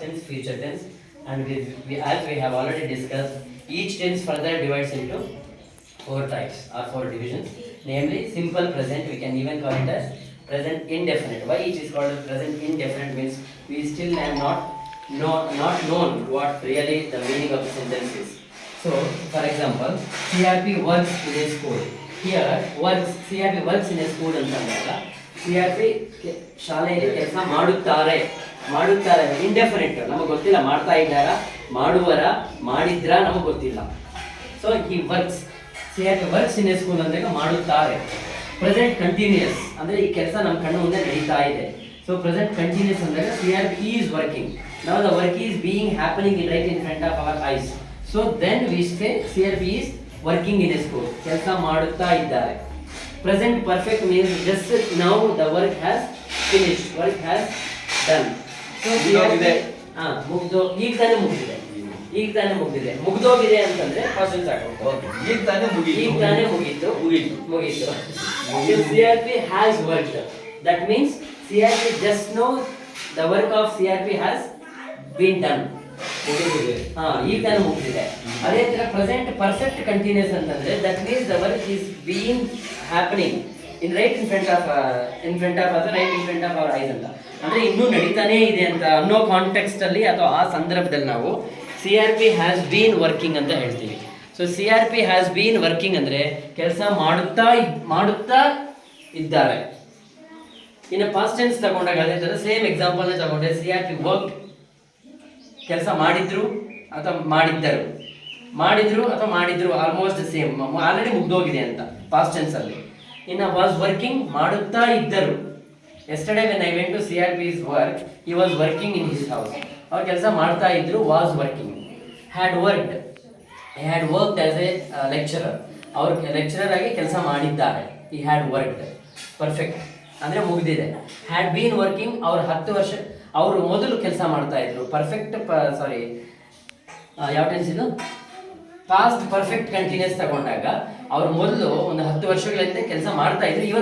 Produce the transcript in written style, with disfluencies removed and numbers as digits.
tense, future tense, and as we have already discussed, each tense further divides into four types or four divisions, namely simple present. We can even call it as present indefinite. Why it is called as present indefinite means we still have not known what really the meaning of the sentence is. So, for example, CRP works in a school. Here, CRP works in a school ಅಂತಂದಾಗ CRP ಶಾಲೆಯಲ್ಲಿ ಕೆಲಸ ಮಾಡುತ್ತಾರೆ indefinite, ನಮಗೆ ಗೊತ್ತಿಲ್ಲ ಮಾಡ್ತಾ ಇದ್ದಾರ, ಮಾಡುವರ, ಮಾಡಿದ್ರ ನಮಗೆ ಗೊತ್ತಿಲ್ಲ. ಸೊ ಈ works, CRP works in a school ಅಂದಾಗ ಮಾಡುತ್ತಾರೆ. ಪ್ರೆಸೆಂಟ್ ಕಂಟಿನ್ಯೂಸ್ ಅಂದ್ರೆ ಈ ಕೆಲಸ ನಮ್ಮ ಕಣ್ಣು ಮುಂದೆ ನಡೀತಾ ಇದೆ. ಸೊ ಪ್ರೆಸೆಂಟ್ ಕಂಟಿನ್ಯೂಸ್ ಅಂದಾಗ CRP is working. Now the work is being happening right in front of our eyes. So then we say CRP is working in a school. ಕೆಲಸ ಮಾಡುತ್ತಾ ಇದ್ದಾರೆ. Present perfect means just now the work has finished, work has done. So CRP ಮುಗ್ದು, ಈಗ ತಾನೇ ಮುಗ್ದಿದೆ, ಮುಗ್ದೋಗಿದೆ ಅಂತಂದ್ರೆ questions ಹಾಕಬೇಕು. ಈಗ ತಾನೇ ಮುಗೀತು. CRP has worked. That means CRP just now the work of CRP has been done. ಈಗ ತಾನೇ ಮುಗ್ದಿದೆ. ಅದೇ ತರ ಪ್ರೆಸೆಂಟ್ ಪರ್ಫೆಕ್ಟ್ ಕಂಟಿನ್ಯೂಸ್ ಅಂತಂದ್ರೆ that means the work is being happening right in front of us, right in front of our eyes ಅಂತ. ಅಂದ್ರೆ ಇನ್ನೂ ನಡೀತಾನೇ ಇದೆ ಅಂತ ಅನ್ನೋ ಕಾಂಟೆಕ್ಸ್ಟ್ ಅಲ್ಲಿ ಅಥವಾ ಆ ಸಂದರ್ಭದಲ್ಲಿ ನಾವು CRP ಹ್ಯಾಸ್ ಬೀನ್ ವರ್ಕಿಂಗ್ ಅಂತ ಹೇಳ್ತೀವಿ. So CRP has been working ಅಂದ್ರೆ ಕೆಲಸ ಮಾಡುತ್ತಾ ಇದ್ದಾರೆ. ಇನ್ನು ಪಾಸ್ಟ್ ಟೆನ್ಸ್ ತಗೊಂಡಾಗ ಅದೇ ತರ ಸೇಮ್ ಎಕ್ಸಾಂಪಲ್ ತಗೊಂಡ್ರೆ CRP ವರ್ಕ್, ಕೆಲಸ ಮಾಡಿದ್ರು ಅಥವಾ ಮಾಡಿದ್ರು ಆಲ್ಮೋಸ್ಟ್ ಸೇಮ್, ಆಲ್ರೆಡಿ ಮುಗ್ದೋಗಿದೆ ಅಂತ ಪಾಸ್ಟ್ ಟೆನ್ಸ್ ಅಲ್ಲಿ. ಇನ್ನು ವಾಸ್ ವರ್ಕಿಂಗ್, ಮಾಡುತ್ತಾ ಇದ್ದರು. Yesterday when I went to CRP's work, he was working in his house. ಅವ್ರು ಕೆಲಸ ಮಾಡ್ತಾ ಇದ್ರು, was working. Had worked as a lecturer, ಅವ್ರು ಲೆಕ್ಚರರ್ ಆಗಿ ಕೆಲಸ ಮಾಡಿದ್ದಾರೆ. ಹಿ ಹ್ಯಾಡ್ ವರ್ಕ್ಡ್ ಪರ್ಫೆಕ್ಟ್ ಅಂದ್ರೆ ಮುಗಿದಿದೆ. ಹ್ಯಾಡ್ ಬೀನ್ ವರ್ಕಿಂಗ್, ಅವ್ರು 10 ವರ್ಷ ಅವರು ಮೊದಲು ಕೆಲಸ ಮಾಡ್ತಾ ಇದ್ರು. ಪರ್ಫೆಕ್ಟ್ ಯಾವ ಟೆನ್ಸ್ ಇದು? ಪಾಸ್ಟ್ ಪರ್ಫೆಕ್ಟ್ ಕಂಟಿನ್ಯೂಸ್ ತಗೊಂಡಾಗ ಅವ್ರು ಮೊದಲು ಒಂದು 10 ವರ್ಷಗಳ ಹಿಂದೆ ಕೆಲಸ ಮಾಡ್ತಾ ಇದ್ರು, ಇವತ್ತು